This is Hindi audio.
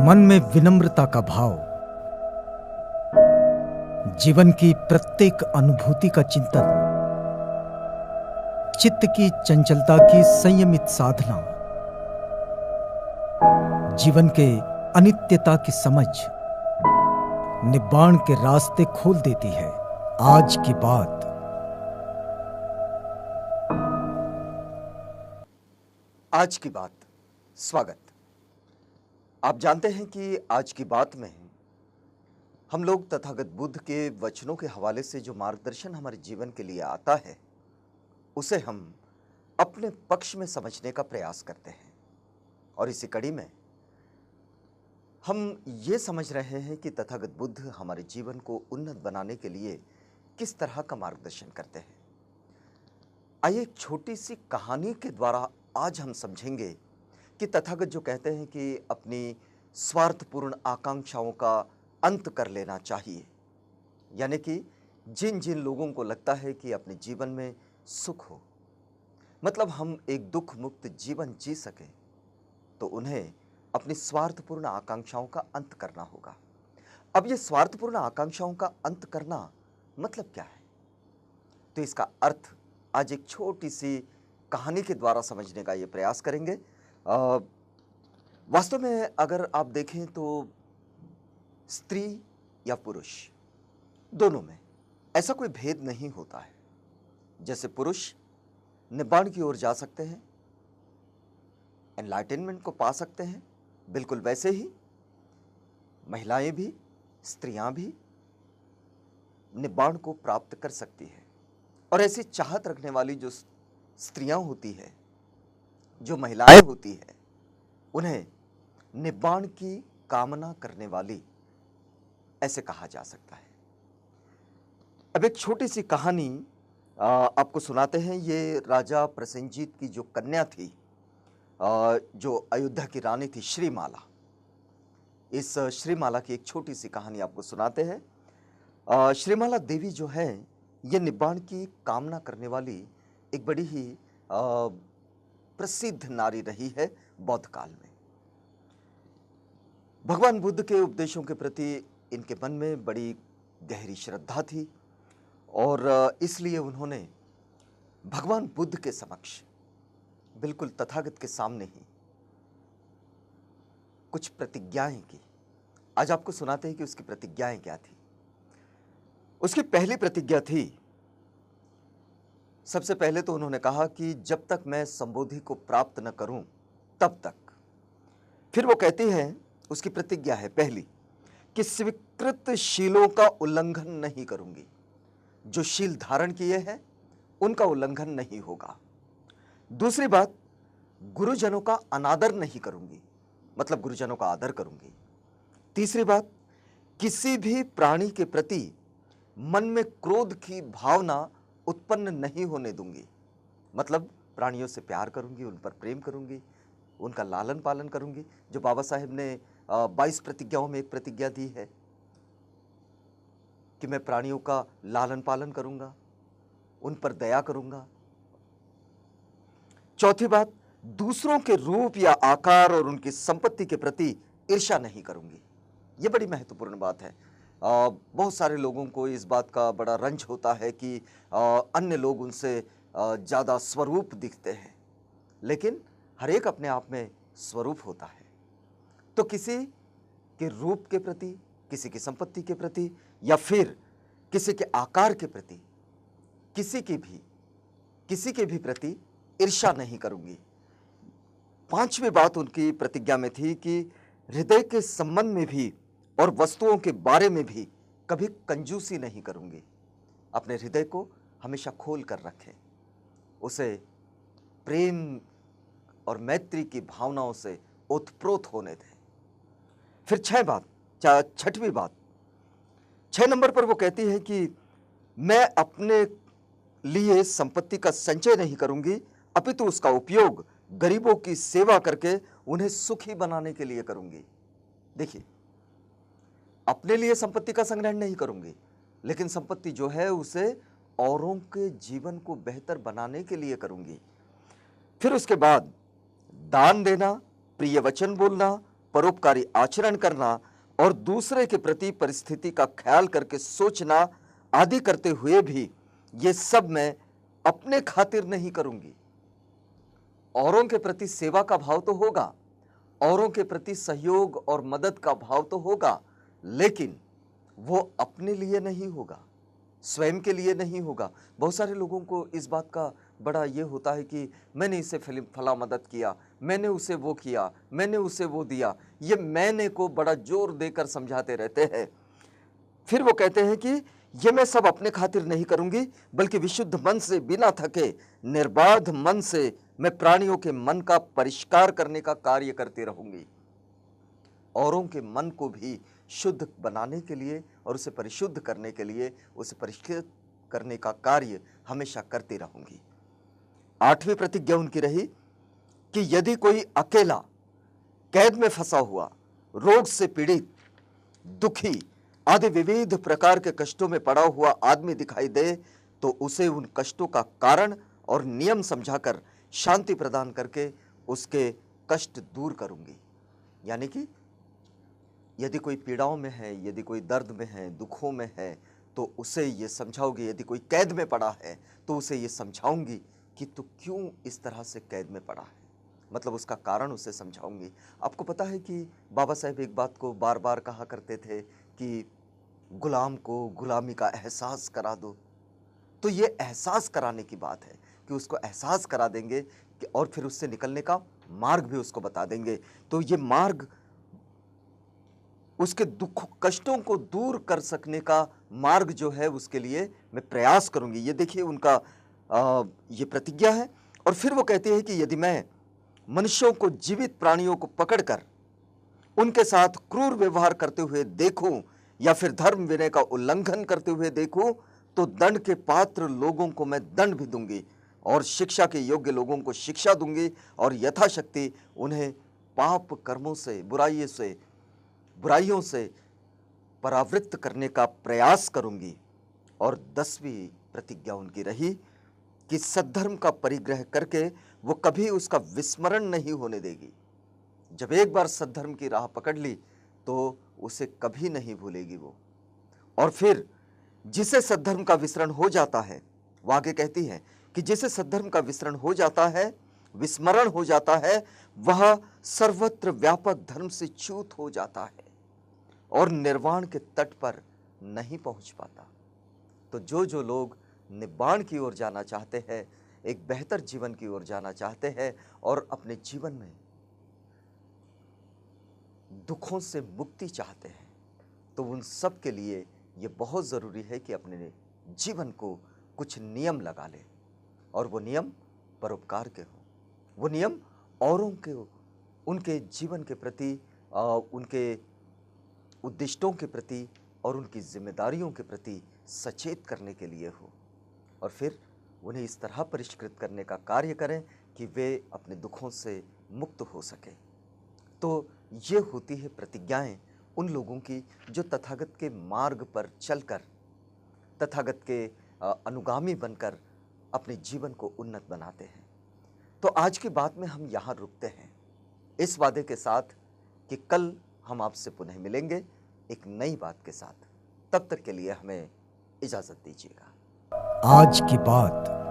मन में विनम्रता का भाव, जीवन की प्रत्येक अनुभूति का चिंतन, चित्त की चंचलता की संयमित साधना, जीवन के अनित्यता की समझ निब्बाण के रास्ते खोल देती है। आज की बात। आज की बात, स्वागत। आप जानते हैं कि आज की बात में हम लोग तथागत बुद्ध के वचनों के हवाले से जो मार्गदर्शन हमारे जीवन के लिए आता है उसे हम अपने पक्ष में समझने का प्रयास करते हैं। और इसी कड़ी में हम ये समझ रहे हैं कि तथागत बुद्ध हमारे जीवन को उन्नत बनाने के लिए किस तरह का मार्गदर्शन करते हैं। आइए एक छोटी सी कहानी के द्वारा आज हम समझेंगे कि तथागत जो कहते हैं कि अपनी स्वार्थपूर्ण आकांक्षाओं का अंत कर लेना चाहिए, यानी कि जिन जिन लोगों को लगता है कि अपने जीवन में सुख हो, मतलब हम एक दुख मुक्त जीवन जी सके, तो उन्हें अपनी स्वार्थपूर्ण आकांक्षाओं का अंत करना होगा। अब ये स्वार्थपूर्ण आकांक्षाओं का अंत करना मतलब क्या है, तो इसका अर्थ आज एक छोटी सी कहानी के द्वारा समझने का ये प्रयास करेंगे। वास्तव में अगर आप देखें तो स्त्री या पुरुष दोनों में ऐसा कोई भेद नहीं होता है। जैसे पुरुष निब्बाण की ओर जा सकते हैं, एनलाइटनमेंट को पा सकते हैं, बिल्कुल वैसे ही महिलाएं भी, स्त्रियां भी निब्बाण को प्राप्त कर सकती है। और ऐसी चाहत रखने वाली जो स्त्रियां होती है, जो महिलाएं होती है, उन्हें निब्बाण की कामना करने वाली ऐसे कहा जा सकता है। अब एक छोटी सी कहानी आपको सुनाते हैं। ये राजा प्रसेनजीत की जो कन्या थी, जो अयोध्या की रानी थी, श्रीमाला। इस श्रीमाला की एक छोटी सी कहानी आपको सुनाते हैं। श्रीमाला देवी जो है, ये निब्बाण की कामना करने वाली एक बड़ी ही प्रसिद्ध नारी रही है बौद्ध काल में। भगवान बुद्ध के उपदेशों के प्रति इनके मन में बड़ी गहरी श्रद्धा थी और इसलिए उन्होंने भगवान बुद्ध के समक्ष, बिल्कुल तथागत के सामने ही कुछ प्रतिज्ञाएं की। आज आपको सुनाते हैं कि उसकी प्रतिज्ञाएं क्या थी। उसकी पहली प्रतिज्ञा थी, सबसे पहले तो उन्होंने कहा कि जब तक मैं संबोधि को प्राप्त न करूं तब तक। फिर वो कहती है, उसकी प्रतिज्ञा है पहली, कि स्वीकृत शीलों का उल्लंघन नहीं करूंगी। जो शील धारण किए हैं उनका उल्लंघन नहीं होगा। दूसरी बात, गुरुजनों का अनादर नहीं करूंगी, मतलब गुरुजनों का आदर करूंगी। तीसरी बात, किसी भी प्राणी के प्रति मन में क्रोध की भावना उत्पन्न नहीं होने दूंगी, मतलब प्राणियों से प्यार करूंगी, उन पर प्रेम करूंगी, उनका लालन पालन करूंगी। जो बाबा साहेब ने 22 प्रतिज्ञाओं में एक प्रतिज्ञा दी है कि मैं प्राणियों का लालन पालन करूंगा, उन पर दया करूंगा। चौथी बात, दूसरों के रूप या आकार और उनकी संपत्ति के प्रति ईर्ष्या नहीं करूंगी। यह बड़ी महत्वपूर्ण बात है। बहुत सारे लोगों को इस बात का बड़ा रंज होता है कि अन्य लोग उनसे ज़्यादा स्वरूप दिखते हैं, लेकिन हर एक अपने आप में स्वरूप होता है। तो किसी के रूप के प्रति, किसी की संपत्ति के प्रति या फिर किसी के आकार के प्रति, किसी के भी प्रति ईर्ष्या नहीं करूंगी। पांचवी बात उनकी प्रतिज्ञा में थी कि हृदय के संबंध में भी और वस्तुओं के बारे में भी कभी कंजूसी नहीं करूंगी। अपने हृदय को हमेशा खोल कर रखें, उसे प्रेम और मैत्री की भावनाओं से ओतप्रोत होने दें। फिर छठवीं बात, 6 नंबर पर वो कहती है कि मैं अपने लिए संपत्ति का संचय नहीं करूंगी, अपितु उसका उपयोग गरीबों की सेवा करके उन्हें सुखी बनाने के लिए करूंगी। देखिए, अपने लिए संपत्ति का संग्रहण नहीं करूंगी, लेकिन संपत्ति जो है उसे औरों के जीवन को बेहतर बनाने के लिए करूंगी। फिर उसके बाद दान देना, प्रिय वचन बोलना, परोपकारी आचरण करना और दूसरे के प्रति परिस्थिति का ख्याल करके सोचना आदि करते हुए भी ये सब मैं अपने खातिर नहीं करूंगी। औरों के प्रति सेवा का भाव तो होगा, औरों के प्रति सहयोग और मदद का भाव तो होगा, लेकिन वो अपने लिए नहीं होगा, स्वयं के लिए नहीं होगा। बहुत सारे लोगों को इस बात का बड़ा ये होता है कि मैंने इसे फला मदद किया, मैंने उसे वो किया, मैंने उसे वो दिया। ये मैंने को बड़ा जोर देकर समझाते रहते हैं। फिर वो कहते हैं कि ये मैं सब अपने खातिर नहीं करूंगी, बल्कि विशुद्ध मन से, बिना थके, निर्बाध मन से मैं प्राणियों के मन का परिष्कार करने का कार्य करती रहूंगी। औरों के मन को भी शुद्ध बनाने के लिए और उसे परिशुद्ध करने के लिए, उसे परिष्कृत करने का कार्य हमेशा करती रहूंगी। 8वीं प्रतिज्ञा उनकी रही कि यदि कोई अकेला, कैद में फंसा हुआ, रोग से पीड़ित, दुखी आदि विविध प्रकार के कष्टों में पड़ा हुआ आदमी दिखाई दे तो उसे उन कष्टों का कारण और नियम समझाकर शांति प्रदान करके उसके कष्ट दूर करूंगी। यानी कि यदि कोई पीड़ाओं में है, यदि कोई दर्द में है, दुखों में है, तो उसे ये समझाओगी। यदि कोई कैद में पड़ा है तो उसे ये समझाऊंगी कि तू क्यों इस तरह से कैद में पड़ा है, मतलब उसका कारण उसे समझाऊंगी। आपको पता है कि बाबा साहेब एक बात को बार बार कहा करते थे कि गुलाम को गुलामी का एहसास करा दो। तो ये एहसास कराने की बात है कि उसको एहसास करा देंगे कि और फिर उससे निकलने का मार्ग भी उसको बता देंगे। तो ये मार्ग उसके दुख कष्टों को दूर कर सकने का मार्ग जो है उसके लिए मैं प्रयास करूंगी। ये देखिए उनका ये प्रतिज्ञा है। और फिर वो कहते हैं कि यदि मैं मनुष्यों को, जीवित प्राणियों को पकड़कर उनके साथ क्रूर व्यवहार करते हुए देखूं या फिर धर्म विनय का उल्लंघन करते हुए देखूं तो दंड के पात्र लोगों को मैं दंड भी दूंगी और शिक्षा के योग्य लोगों को शिक्षा दूंगी और यथाशक्ति उन्हें पाप कर्मों से, बुराइयों से परावृत्त करने का प्रयास करूंगी। और 10वीं प्रतिज्ञा उनकी रही कि सद्धर्म का परिग्रह करके वो कभी उसका विस्मरण नहीं होने देगी। जब एक बार सद्धर्म की राह पकड़ ली तो उसे कभी नहीं भूलेगी वो। और फिर जिसे सद्धर्म का विसरण हो जाता है, वो आगे कहती है कि जिसे सद्धर्म का विसरण हो जाता है, विस्मरण हो जाता है, वह सर्वत्र व्यापक धर्म से च्युत हो जाता है और निर्वाण के तट पर नहीं पहुंच पाता। तो जो लोग निब्बाण की ओर जाना चाहते हैं, एक बेहतर जीवन की ओर जाना चाहते हैं और अपने जीवन में दुखों से मुक्ति चाहते हैं, तो उन सब के लिए ये बहुत ज़रूरी है कि अपने जीवन को कुछ नियम लगा ले। और वो नियम परोपकार के हों, वो नियम औरों के, उनके जीवन के प्रति, उनके उद्दिष्टों के प्रति और उनकी जिम्मेदारियों के प्रति सचेत करने के लिए हो। और फिर उन्हें इस तरह परिष्कृत करने का कार्य करें कि वे अपने दुखों से मुक्त हो सके। तो ये होती है प्रतिज्ञाएं उन लोगों की जो तथागत के मार्ग पर चलकर, तथागत के अनुगामी बनकर अपने जीवन को उन्नत बनाते हैं। तो आज की बात में हम यहाँ रुकते हैं, इस वादे के साथ कि कल हम आपसे पुनः मिलेंगे एक नई बात के साथ। तब तक के लिए हमें इजाज़त दीजिएगा। आज की बात।